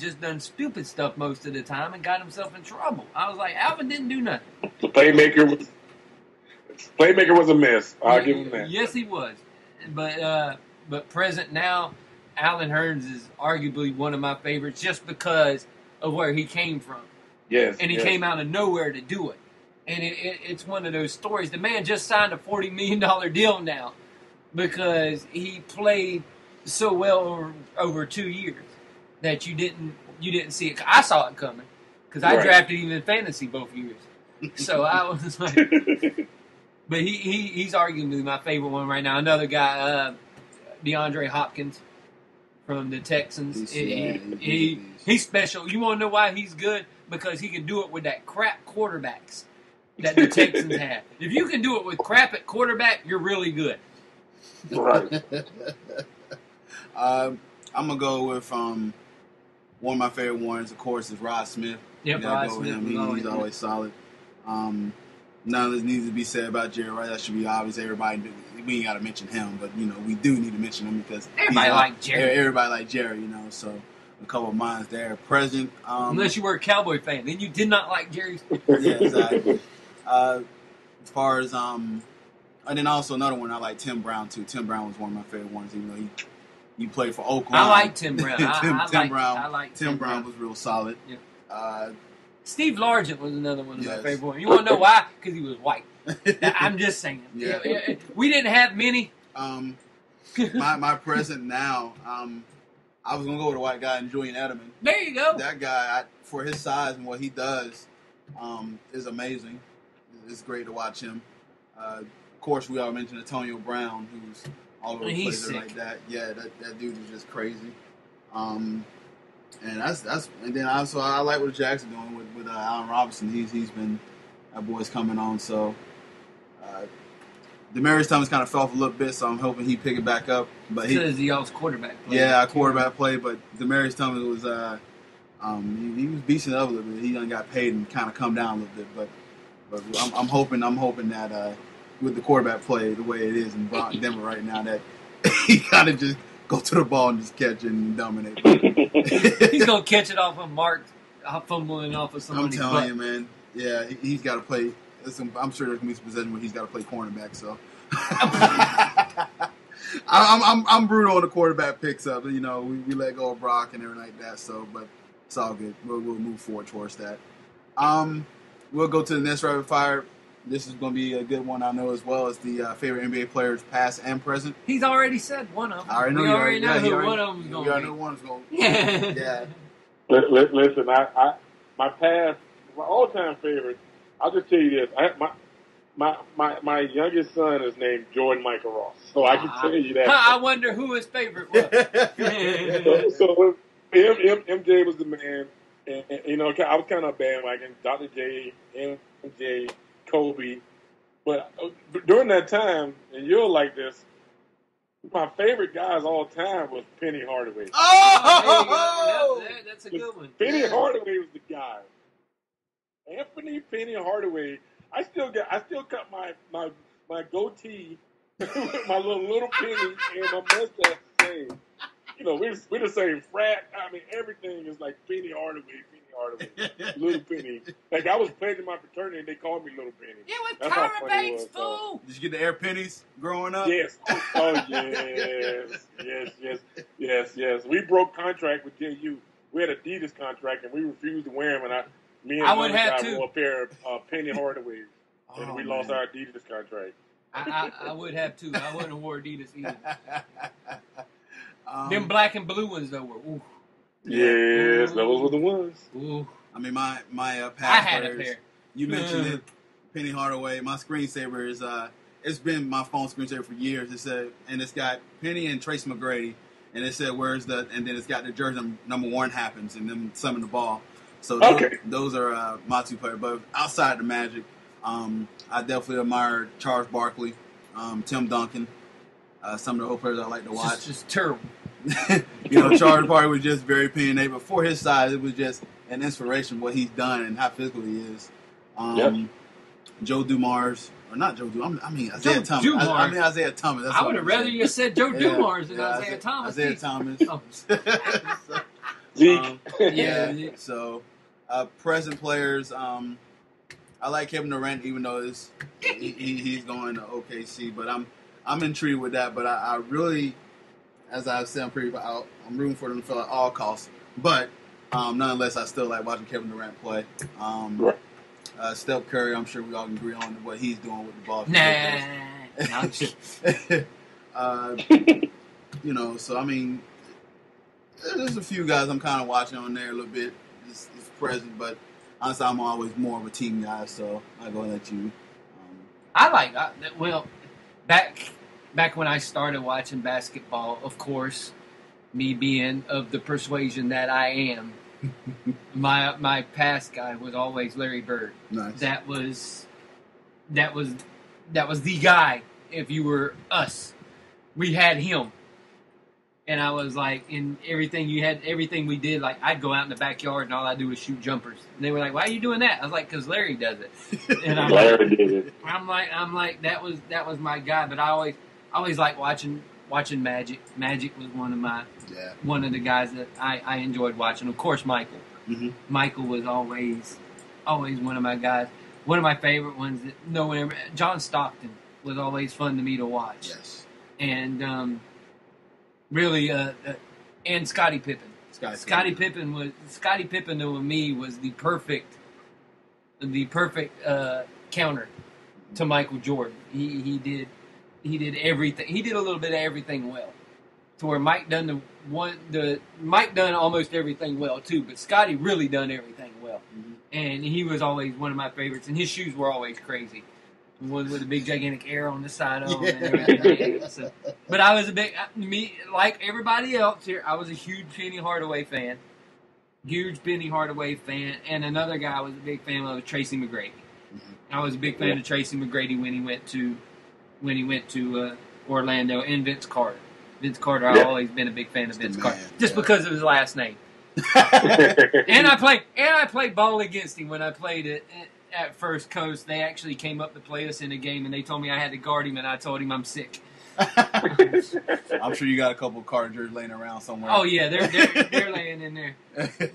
just done stupid stuff most of the time and got himself in trouble. I was like, Alvin didn't do nothing. The playmaker was a mess. I'll give him that. Yes, he was. But present now, Allen Hurns is arguably one of my favorites just because of where he came from. Yes. And he came out of nowhere to do it. And it's one of those stories. The man just signed a $40 million deal now because he played so well over 2 years that you didn't see it. I saw it coming because I drafted him in fantasy both years. So I was like, but he's arguably my favorite one right now. Another guy, DeAndre Hopkins from the Texans. He's special. You want to know why he's good? Because he can do it with that crap quarterbacks that the Texans have. If you can do it with crap at quarterback, you're really good. Right. I'm going to go with one of my favorite ones, of course, is Rod Smith. Yep, Rod Smith. He's always solid. None of this needs to be said about Jerry Rice. That should be obvious. We ain't got to mention him, but, we do need to mention him because everybody likes Jerry. Everybody like Jerry, so a couple of minds there. Present. Unless you were a Cowboy fan. Then you did not like Jerry. Yeah, exactly. As far as, and then also another one, I like Tim Brown, too. Tim Brown was one of my favorite ones, even though he played for Oakland. I like Tim Brown. Tim Brown was real solid. Yeah. Steve Largent was another one of my favorite ones. You want to know why? Because he was white. I'm just saying. Yeah. We didn't have many. My present now, I was going to go with a white guy and Julian Edelman. There you go. That guy, for his size and what he does, is amazing. It's great to watch him. Of course, we all mentioned Antonio Brown, who's all over the place like that. Yeah, that dude is just crazy. And then also I like what Jack's doing with Allen Robinson. He's been that boy's coming on. So Demaryius Thomas kind of fell off a little bit, so I'm hoping he pick it back up. But because he also quarterback play. Yeah, quarterback play. But Demaryius Thomas was he was beasting up a little bit. He done got paid and kind of come down a little bit. But I'm hoping that with the quarterback play the way it is in Denver right now, that he kind of just go to the ball and just catch it and dominate. He's gonna catch it off of Mark fumbling off of somebody's butt. I'm telling you, man. Yeah, he's got to play. I'm sure there's gonna be some possession where he's got to play cornerback. So I'm brutal on the quarterback picks up. We let go of Brock and everything like that. So, but it's all good. We'll move forward towards that. We'll go to the next rapid fire. This is going to be a good one, I know, as well as the favorite NBA players, past and present. He's already said one of them. We already know who one of them is going to be. We already know one's going to be. Yeah. Listen, my all-time favorite, I'll just tell you this. My youngest son is named Jordan Michael Ross, so I can tell you that. I wonder who his favorite was. so MJ was the man. And, I was kind of a bandwagon. Dr. J, MJ, Kobe. But during that time, and you'll like this, my favorite guys all time was Penny Hardaway. Oh! That's a good one. Penny Hardaway was the guy. Anthony Penny Hardaway. I still cut my goatee with my little penny and my mustache the same. We're the same frat. I mean, everything is like Penny Hardaway, Little Penny. Like, I was playing in my fraternity and they called me Little Penny. Yeah, with Tyra Banks, fool. Did you get the air pennies growing up? Yes. Oh, yes. We broke contract with JU. We had Adidas contract and we refused to wear them. And me and would have too. Wore a pair of Penny Hardaways. And we lost our Adidas contract. I would have too. I wouldn't have wore Adidas either. Them black and blue ones though were. Ooh. Yes, those were the ones. Ooh. I mean, my past I had players, a pair. You mentioned it, Penny Hardaway. My screensaver is it's been my phone screensaver for years. It said, and it's got Penny and Trace McGrady, and it said where's the, and then it's got the jersey number 1 happens, and then summon the ball. So those are my two players. But outside the Magic, I definitely admire Charles Barkley, Tim Duncan. Some of the old players I like to watch. Just terrible. Charles Barkley was just very opinionated, but for his size, it was just an inspiration what he's done and how physical he is. Joe Dumars, or not Joe Dumars, I mean Isaiah Thomas. I mean Isaiah Thomas. That's I would have rather you said Joe Dumars than Isaiah Thomas. Isaiah Thomas. Zeke. Yeah. So, present players, I like Kevin Durant, even though he's going to OKC, but I'm intrigued with that. But I really, as I've said I'm rooting for them at all costs. But nonetheless, I still like watching Kevin Durant play. Right. Steph Curry, I'm sure we all can agree on what he's doing with the ball. So I mean, there's a few guys I'm kind of watching on there a little bit. It's present, but honestly, I'm always more of a team guy, so I'm going to let you. Back when I started watching basketball, of course, me being of the persuasion that I am, my past guy was always Larry Bird. Nice. That was the guy. If you were us, we had him. And I was like, in everything we did, like I'd go out in the backyard and all I do was shoot jumpers. And they were like, "Why are you doing that?" I was like, "Because Larry does it." And Larry did it. I'm like, that was my guy. But I always liked watching Magic. Magic was one of the guys that I enjoyed watching. Of course, Michael. Mm-hmm. Michael was always one of my guys. One of my favorite ones that no one ever. John Stockton was always fun to me to watch. Yes. And really, and Scottie Pippen. Scottie Pippen to me was the perfect counter to Michael Jordan. He did everything. He did a little bit of everything well. To where Mike done almost everything well too, but Scottie really done everything well. Mm-hmm. And he was always one of my favorites. And his shoes were always crazy. With a big gigantic arrow on the side of them and everything. So, but I was like everybody else here, I was a huge Penny Hardaway fan. And another guy I was a big fan of was Tracy McGrady. Mm-hmm. I was a big fan of Tracy McGrady when he went to Orlando, and Vince Carter. I've always been a big fan of Vince Carter. Just because of his last name. And I played ball against him when I played at First Coast. They actually came up to play us in a game, and they told me I had to guard him, and I told him I'm sick. I'm sure you got a couple of Carter jerseys laying around somewhere. Oh yeah, they're laying in there.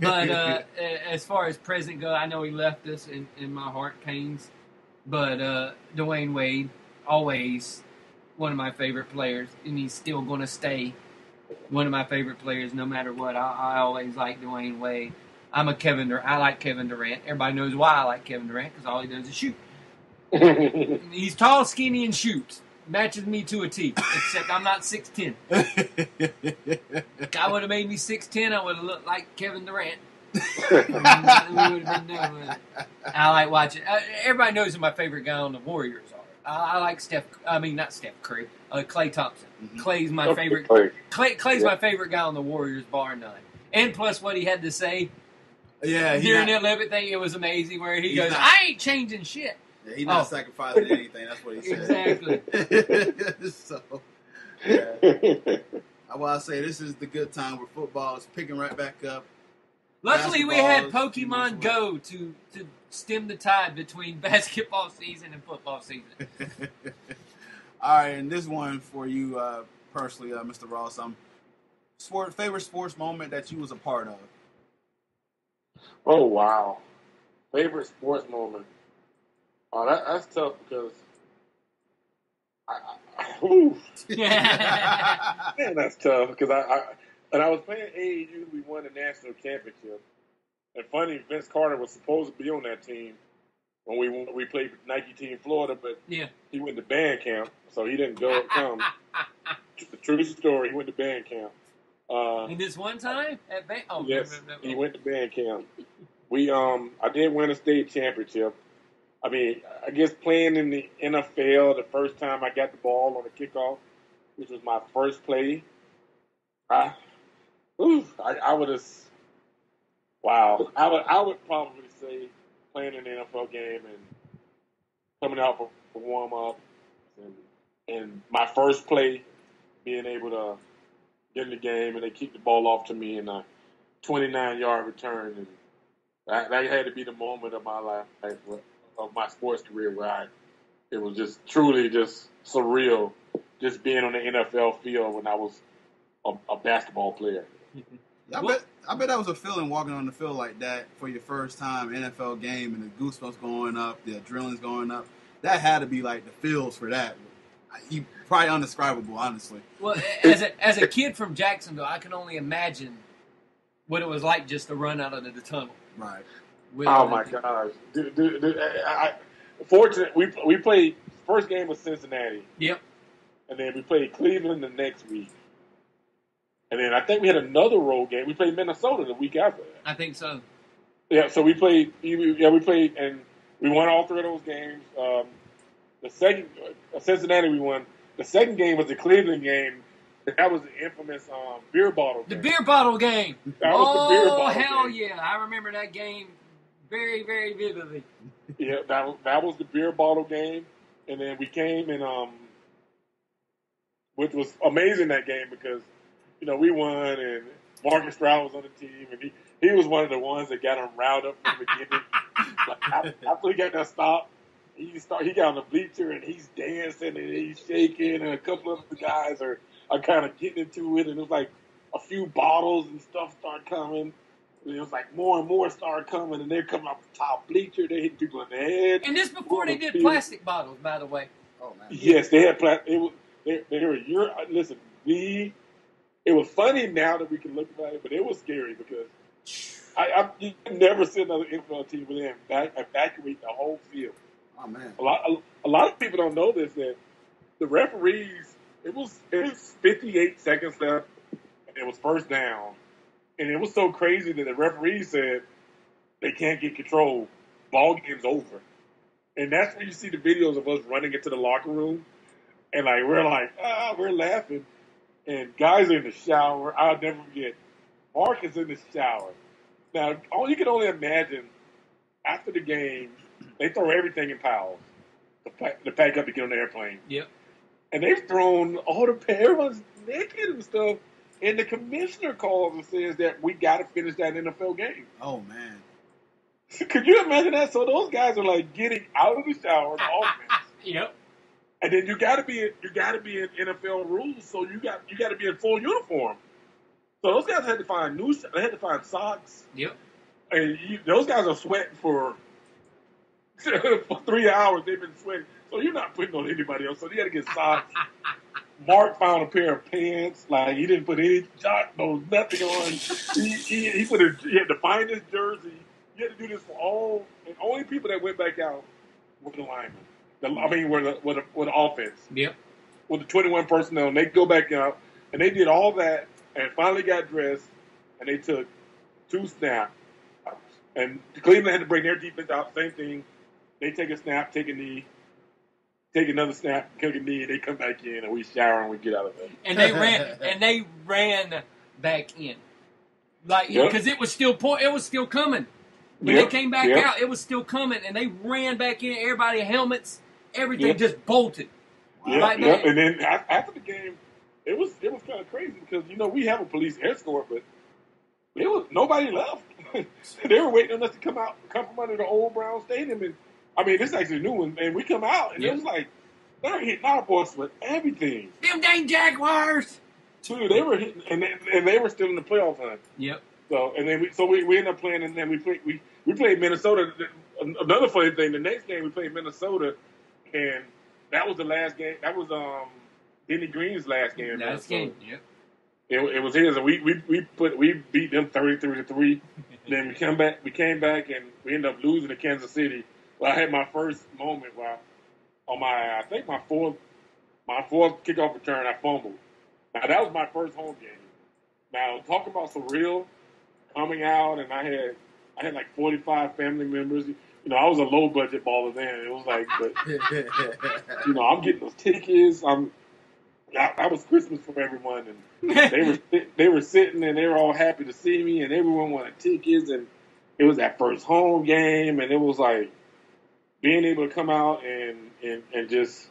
But as far as present go, I know he left us, and my heart pains. But Dwayne Wade, always one of my favorite players, and he's still going to stay one of my favorite players no matter what. I always like Dwayne Wade. I like Kevin Durant. Everybody knows why I like Kevin Durant, because all he does is shoot. He's tall, skinny, and shoots. Matches me to a T, except I'm not 6'10". If I would have made me 6'10", I would have looked like Kevin Durant. We would have been done with it. I like watching. Everybody knows who my favorite guy on the Warriors are. I like not Steph Curry. Klay Thompson. Mm-hmm. Klay's my favorite. Klay's my favorite guy on the Warriors, bar none. And plus, what he had to say. Yeah, during that Olympic thing, it was amazing. Where he goes, "I ain't changing shit." Yeah, he's not sacrificing anything. That's what he said. Exactly. So, yeah. I say this is the good time where football is picking right back up. Luckily, we had Pokemon Go to stem the tide between basketball season and football season. All right, and this one for you personally, Mr. Ross. Favorite sports moment that you was a part of? Oh, wow. Favorite sports moment. Oh, that's tough because man, that's tough because I was playing AAU. We won the national championship, and funny, Vince Carter was supposed to be on that team when we played Nike Team Florida, but he went to band camp, so he didn't come. The true story, he went to band camp. And this one time at band? Oh, yes, he went to band camp. I did win a state championship. I mean, I guess playing in the NFL, the first time I got the ball on the kickoff, which was my first play, I would have. Wow, I would probably say playing an NFL game and coming out for warm up, and my first play, being able to get in the game, and they kicked the ball off to me in a 29-yard return, and that had to be the moment of my life, of my sports career, where it was just truly just surreal, just being on the NFL field when I was a basketball player. I bet that was a feeling walking on the field like that for your first time NFL game and the goosebumps going up, the adrenaline's going up. That had to be like the feels for that. Probably undescribable, honestly. Well, as a kid from Jacksonville, I can only imagine what it was like just to run out of the tunnel. Right. Oh my gosh, dude, fortunately, we played first game with Cincinnati. Yep. And then we played Cleveland the next week. And then I think we had another road game. We played Minnesota the week after that. I think so. Yeah, so we played, and we won all three of those games. The second, Cincinnati we won. The second game was the Cleveland game. That was the infamous beer bottle game. The beer bottle game. That was the beer bottle hell game. Yeah. I remember that game very, very vividly. Yeah, that was the beer bottle game. And then we came and, which was amazing that game because, we won and Marcus Stroud was on the team and he was one of the ones that got him riled up from the beginning. After he got that stop, he got on the bleacher and he's dancing and he's shaking and a couple of the guys are kind of getting into it and it was like a few bottles and stuff start coming. And it was like more and more started coming and they're coming off the top bleacher. They hit people in the head. And this before they did plastic bottles, by the way. Oh man. Yes, they had plastic. Listen, it was funny now that we can look at it, but it was scary because you never see another NFL team within evacuate the whole field. Oh man. A lot of people don't know this that the referees it was 58 seconds left and it was first down. And it was so crazy that the referees said they can't get control. Ball game's over. And that's when you see the videos of us running into the locker room. And we're laughing. And guys are in the shower. I'll never forget. Mark is in the shower. Now, you can only imagine after the game, they throw everything in piles to pack up to get on the airplane. Yep. And they've thrown all the parents naked and stuff. And the commissioner calls and says that we got to finish that NFL game. Oh, man. Could you imagine that? So those guys are like getting out of the shower, offense. Yep. And then you got to be in NFL rules, so you got to be in full uniform. So those guys had to find they had to find socks. Yep. And those guys are sweating for 3 hours. They've been sweating, so you're not putting on anybody else. So they had to get socks. Mark found a pair of pants. Like he didn't put any nothing on. He had to find his jersey. You had to do this for all, and only people that went back out were the linemen. Were the offense. Yep. With the 21 personnel, and they go back out, and they did all that, and finally got dressed, and they took 2 snaps. And Cleveland had to bring their defense out. Same thing. They take a snap, take a knee, take another snap, take a knee, and they come back in, and we shower and we get out of there. And they ran back in, because it was still coming. When they came back out, it was still coming, and they ran back in. Everybody helmets, everything just bolted. Yeah, And then after the game, it was kind of crazy because we have a police escort, but nobody left. They were waiting on us to come from under the old Brown Stadium, and this is actually a new one. And we come out, and it was like they're hitting our boys with everything. Them dang Jaguars. Dude, they were hitting, and they were still in the playoff hunt. Yep. So we ended up playing, and then we played Minnesota. Another funny thing, the next game we played Minnesota, and that was the last game. That was Denny Green's last game. Last game, yep. It was his, and we beat them 33-3. Then we came back, and we ended up losing to Kansas City. Well, I had my first moment on my fourth kickoff return, I fumbled. Now that was my first home game. Now talking about surreal. Coming out, and I had like 45 family members. I was a low budget baller then. It was like, but I'm getting those tickets. I was Christmas for everyone, and they were sitting and they were all happy to see me, and everyone wanted tickets, and it was that first home game, and it was like being able to come out and just.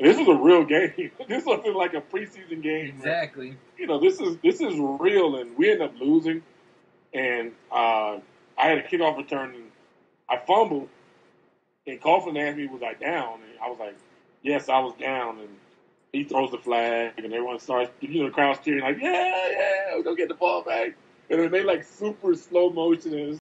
This was a real game. This wasn't like a preseason game. Exactly. This is real, and we ended up losing. And I had a kickoff return, and I fumbled. And Coughlin asked me, was I down? And I was like, yes, I was down. And he throws the flag, and everyone starts, the crowd's cheering, like, yeah, we're going to get the ball back. and it made like super slow motion, and